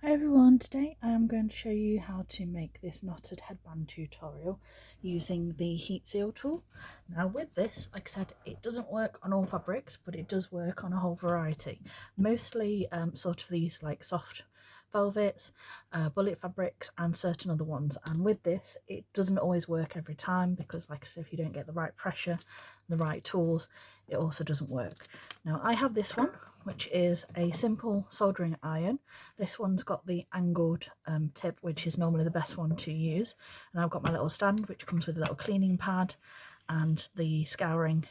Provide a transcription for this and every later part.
Hi everyone, today I am going to show you how to make this knotted headband tutorial using the heat seal tool. Now with this, like I said, it doesn't work on all fabrics, but it does work on a whole variety. Mostly sort of these like soft velvets, bullet fabrics and certain other ones. And with this, it doesn't always work every time because like I said, if you don't get the right pressure, the right tools, it also doesn't work. Now I have this one, which is a simple soldering iron. This one's got the angled tip, which is normally the best one to use. And I've got my little stand, which comes with a little cleaning pad and the scouring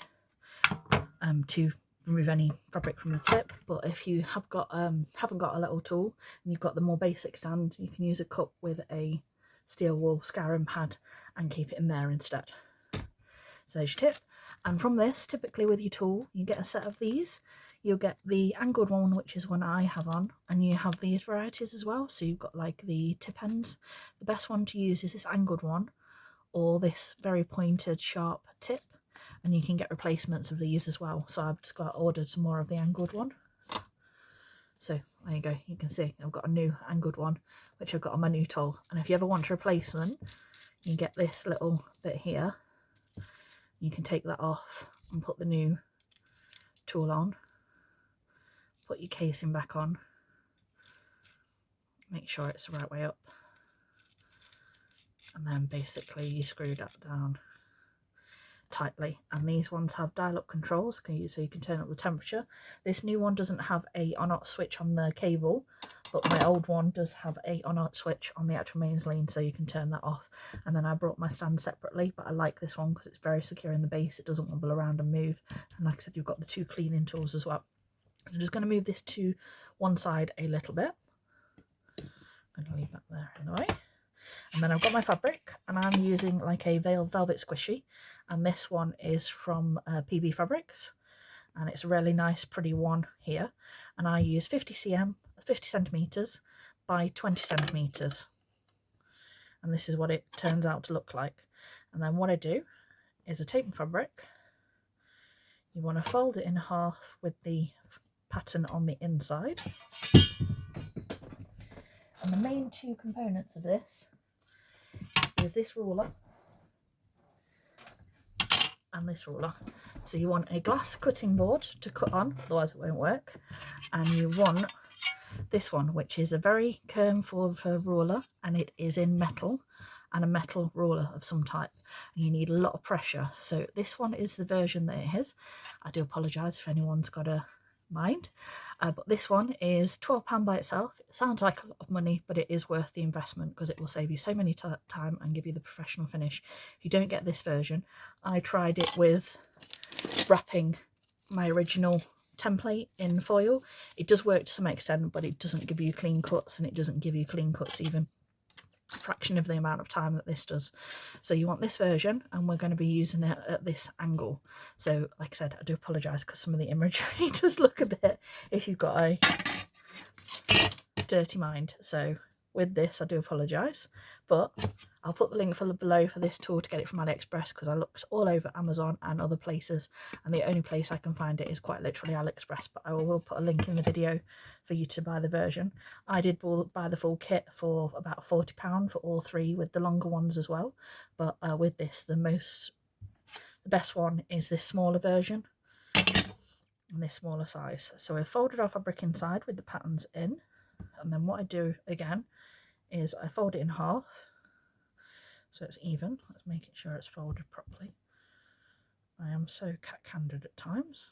to remove any fabric from the tip. But if you have got haven't got a little tool and you've got the more basic stand, you can use a cup with a steel wool scouring pad and keep it in there instead. So there's your tip. And from this, typically with your tool, you get a set of these. You'll get the angled one, which is one I have on, and you have these varieties as well. So you've got like the tip ends. The best one to use is this angled one or this very pointed sharp tip, and you can get replacements of these as well. So I've just ordered some more of the angled one. So there you go, you can see I've got a new angled one which I've got on my new tool. And if you ever want a replacement, you get this little bit here. You can take that off and put the new tool on, put your casing back on, make sure it's the right way up, and then basically you screw that down tightly. And these ones have dial-up controls so you can turn up the temperature. This new one doesn't have a on-off switch on the cable, but my old one does have a on-off switch on the actual mains lean, so you can turn that off. And then I brought my stand separately, but I like this one because it's very secure in the base. It doesn't wobble around and move. And like I said, you've got the two cleaning tools as well. So I'm just going to move this to one side a little bit. I'm going to leave that there in the way. And then I've got my fabric, and I'm using like a velvet squishy, and this one is from PB Fabrics, and it's a really nice pretty one here. And I use 50 centimeters by 20 centimeters, and this is what it turns out to look like. And then what I do is I take my fabric, you want to fold it in half with the pattern on the inside, and the main two components of this is this ruler and this ruler. So you want a glass cutting board to cut on, otherwise it won't work. And you want this one, which is a very curved ruler, and it is in metal, and a metal ruler of some type. And you need a lot of pressure. So this one is the version that it is. I do apologise if anyone's got a mind, but this one is £12 by itself. It sounds like a lot of money, but it is worth the investment because it will save you so many time and give you the professional finish. If you don't get this version, I tried it with wrapping my original template in foil. It does work to some extent, but it doesn't give you clean cuts, and it doesn't give you clean cuts even a fraction of the amount of time that this does. So you want this version, and we're going to be using it at this angle. So like I said, I do apologise because some of the imagery does look a bit, if you've got a dirty mind. So with this, I do apologise, but I'll put the link below for this tool to get it from AliExpress, because I looked all over Amazon and other places, and the only place I can find it is quite literally AliExpress. But I will put a link in the video for you to buy the version. I did buy the full kit for about £40 for all three, with the longer ones as well. But with this, the best one is this smaller version and this smaller size. So I folded our fabric inside with the patterns in, and then what I do again is I fold it in half so it's even. Let's make sure it's folded properly. I am so cat-candid at times.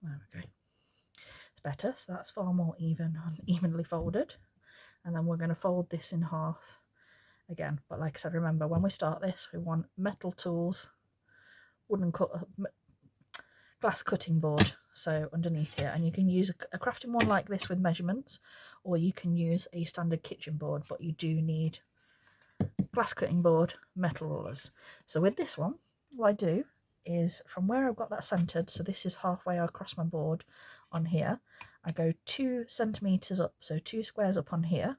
There we go. It's better, so that's far more even and evenly folded. And then we're going to fold this in half again. But like I said, remember, when we start this, we want metal tools, glass cutting board, so underneath here. And you can use a crafting one like this with measurements, or you can use a standard kitchen board, but you do need glass cutting board, metal rulers. So with this one, what I do is from where I've got that centered, so this is halfway across my board on here, I go 2 centimeters up, so 2 squares up on here,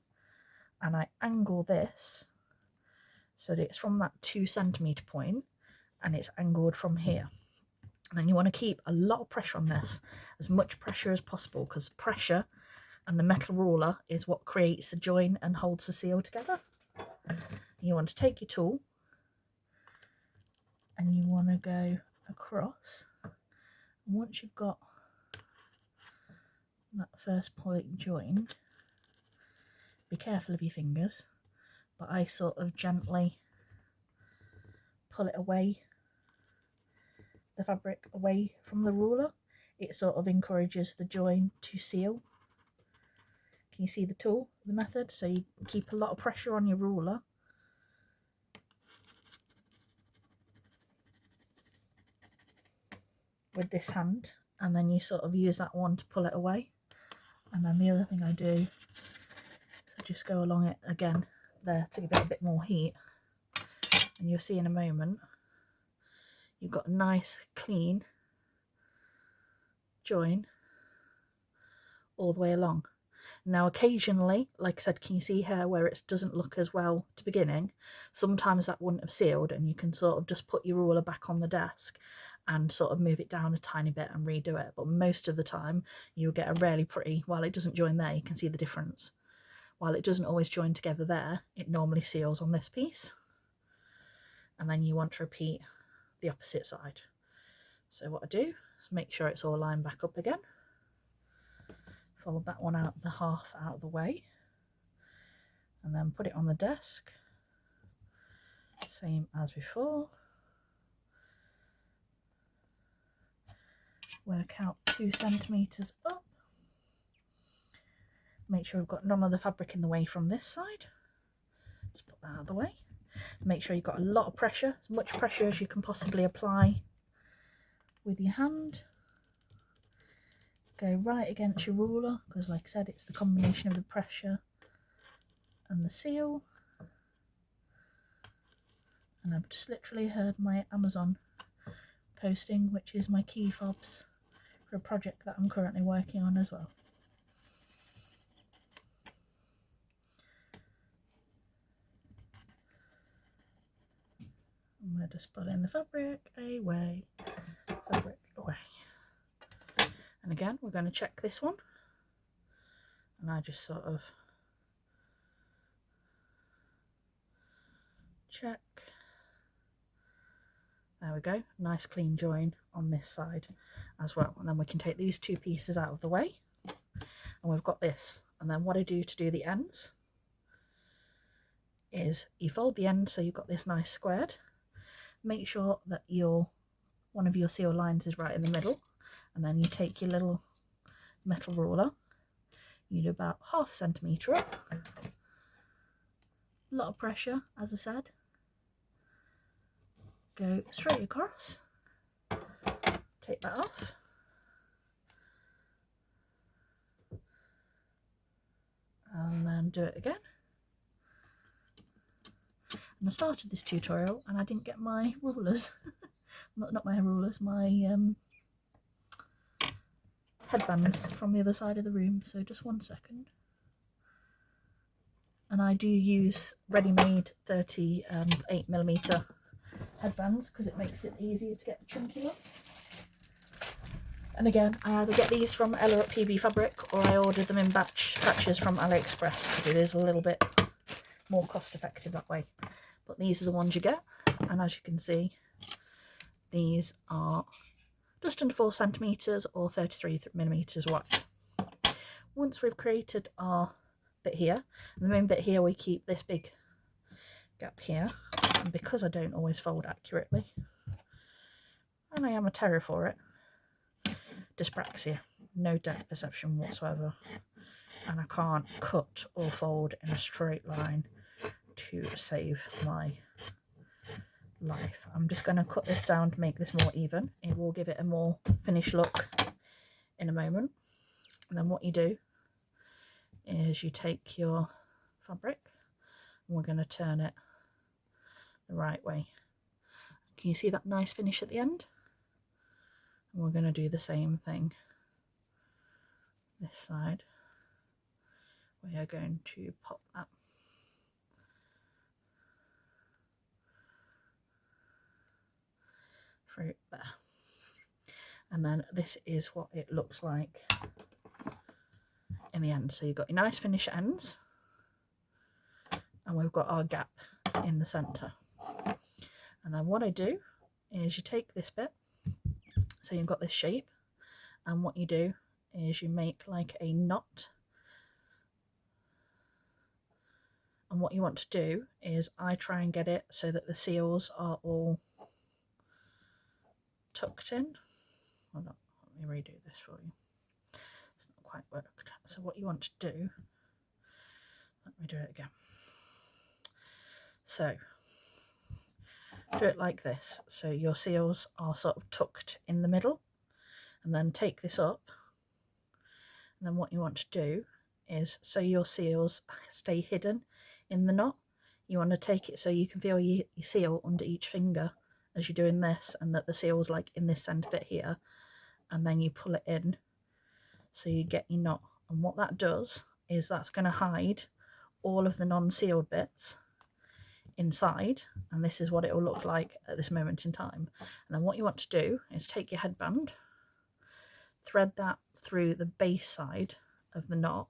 and I angle this so that it's from that 2 centimeter point, and it's angled from here. And then you want to keep a lot of pressure on this, as much pressure as possible, because pressure and the metal ruler is what creates the join and holds the seal together. You want to take your tool and you want to go across. And once you've got that first point joined, be careful of your fingers, but I sort of gently pull it away, the fabric away from the ruler. It sort of encourages the join to seal. Can you see the tool, the method? So you keep a lot of pressure on your ruler. With this hand, and then you sort of use that one to pull it away. And then the other thing I do is I just go along it again there to give it a bit more heat. And you'll see in a moment, you've got a nice clean join all the way along. Now occasionally, like I said, can you see here where it doesn't look as well to beginning? Sometimes that wouldn't have sealed, and you can sort of just put your ruler back on the desk and sort of move it down a tiny bit and redo it. But most of the time you'll get a really pretty, while it doesn't join there, you can see the difference. While it doesn't always join together there, it normally seals on this piece. And then you want to repeat the opposite side. So what I do is make sure it's all lined back up again. Fold that one out, the half out of the way, and then put it on the desk, same as before. Work out 2 centimeters up. Make sure we've got none of the fabric in the way from this side. Just put that out of the way. Make sure you've got a lot of pressure, as much pressure as you can possibly apply with your hand. Go right against your ruler, because like I said, it's the combination of the pressure and the seal. And I've just literally heard my Amazon posting, which is my key fobs for a project that I'm currently working on as well. And we're just pulling the fabric away, fabric away. And again, we're going to check this one. And I just sort of check. There we go, nice clean join on this side as well. And then we can take these 2 pieces out of the way. And we've got this. And then what I do to do the ends is you fold the ends so you've got this nice squared. Make sure that one of your seal lines is right in the middle. And then you take your little metal ruler, you do about ½ centimetre up, a lot of pressure as I said, go straight across, take that off, and then do it again. And I started this tutorial and I didn't get my rulers, not my rulers, my headbands from the other side of the room, so just 1 second. And I do use ready-made 38mm headbands because it makes it easier to get chunky look. And again, I either get these from Ella at PB Fabric or I order them in batches from AliExpress because it is a little bit more cost effective that way. But these are the ones you get, and as you can see, these are just under 4 centimetres or 33mm wide. Once we've created our bit here, and the main bit here, we keep this big gap here, and because I don't always fold accurately, and I am a terror for it, dyspraxia, no depth perception whatsoever, and I can't cut or fold in a straight line to save my life. I'm just going to cut this down to make this more even. It will give it a more finished look in a moment. And then what you do is you take your fabric and we're going to turn it the right way. Can you see that nice finish at the end? And we're going to do the same thing this side. We are going to pop that through there. And then this is what it looks like in the end. So you've got your nice finish ends, and we've got our gap in the center. And then what I do is you take this bit, so you've got this shape, and what you do is you make like a knot. And what you want to do is I try and get it so that the seals are all tucked in. Hold on, let me redo this for you. It's not quite worked. So what you want to do, let me do it again. So do it like this. So your seals are sort of tucked in the middle, and then take this up. And then what you want to do is, so your seals stay hidden in the knot, you want to take it so you can feel your seal under each finger as you're doing this, and that the seal's like in this centre bit here, and then you pull it in so you get your knot. And what that does is that's going to hide all of the non-sealed bits inside, and this is what it will look like at this moment in time. And then what you want to do is take your headband, thread that through the base side of the knot,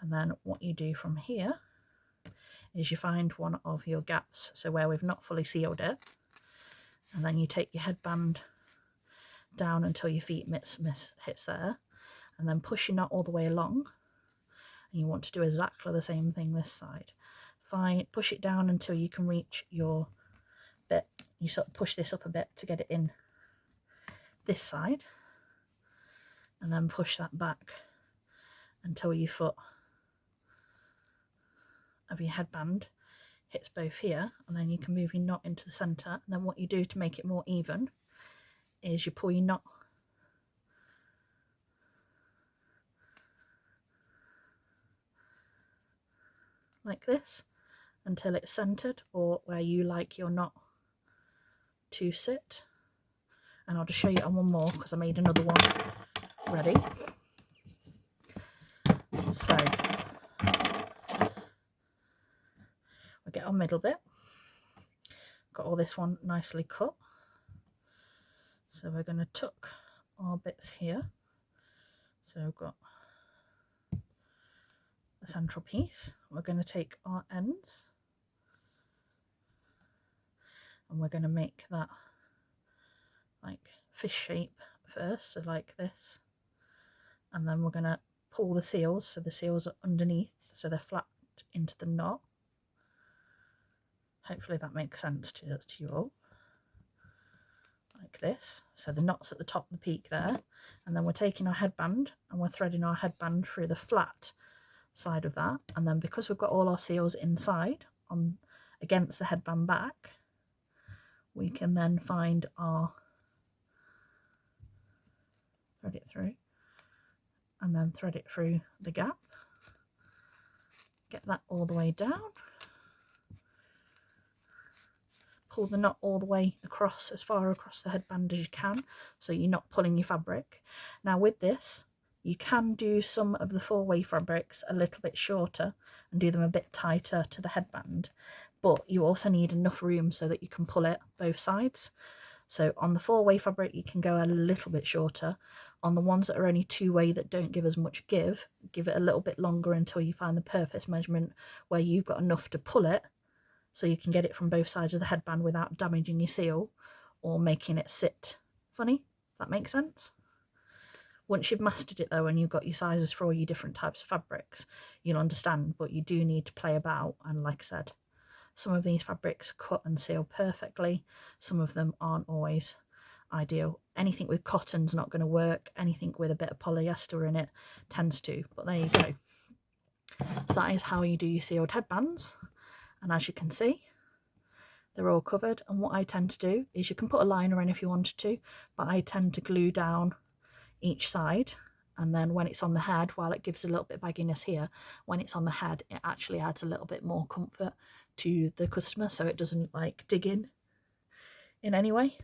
and then what you do from here is you find one of your gaps, so where we've not fully sealed it, and then you take your headband down until your feet hits there, and then push your knot all the way along. And you want to do exactly the same thing this side. Push it down until you can reach your bit. You sort of push this up a bit to get it in this side, and then push that back until your foot of your headband hits both here, and then you can move your knot into the centre. And then what you do to make it more even is you pull your knot like this until it's centred, or where you like your knot to sit. And I'll just show you on one more because I made another one ready. So we get our middle bit, got all this one nicely cut, so we're going to tuck our bits here. So we've got the central piece, we're going to take our ends and we're going to make that like fish shape first, so like this, and then we're going to pull the seals, so the seals are underneath, so they're flat into the knot. Hopefully that makes sense to you all. Like this, so the knot's at the top of the peak there, and then we're taking our headband and we're threading our headband through the flat side of that, and then because we've got all our seals inside on against the headband back, we can then find our thread it through and then thread it through the gap, get that all the way down, pull the knot all the way across, as far across the headband as you can, so you're not pulling your fabric. Now with this, you can do some of the 4-way fabrics a little bit shorter and do them a bit tighter to the headband, but you also need enough room so that you can pull it both sides. So on the 4-way fabric you can go a little bit shorter. On the ones that are only 2-way that don't give as much give it a little bit longer until you find the perfect measurement where you've got enough to pull it so you can get it from both sides of the headband without damaging your seal or making it sit funny, if that makes sense. Once you've mastered it though, and you've got your sizes for all your different types of fabrics, you'll understand, but you do need to play about. And like I said, some of these fabrics cut and seal perfectly, some of them aren't always ideal. Anything with cotton's not going to work, anything with a bit of polyester in it tends to, but there you go. So that is how you do your sealed headbands, and as you can see, they're all covered. And what I tend to do is, you can put a liner in if you wanted to, but I tend to glue down each side, and then when it's on the head, while it gives a little bit of bagginess here, when it's on the head it actually adds a little bit more comfort to the customer, so it doesn't like dig in any way.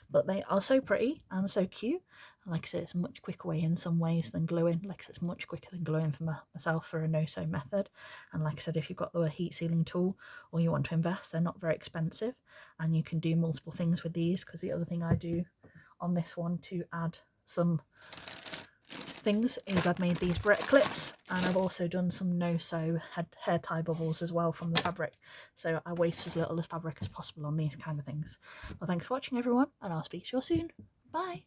But they are so pretty and so cute, and like I said, it's a much quicker way in some ways than gluing. Like I said, it's much quicker than gluing for myself for a no-sew method. And like I said, if you've got the heat sealing tool or you want to invest, they're not very expensive, and you can do multiple things with these. Because the other thing I do on this one to add some things is I've made these Bretta clips, and I've also done some no-sew hair tie bubbles as well from the fabric, so I waste as little of fabric as possible on these kind of things. Well, thanks for watching everyone, and I'll speak to you all soon. Bye!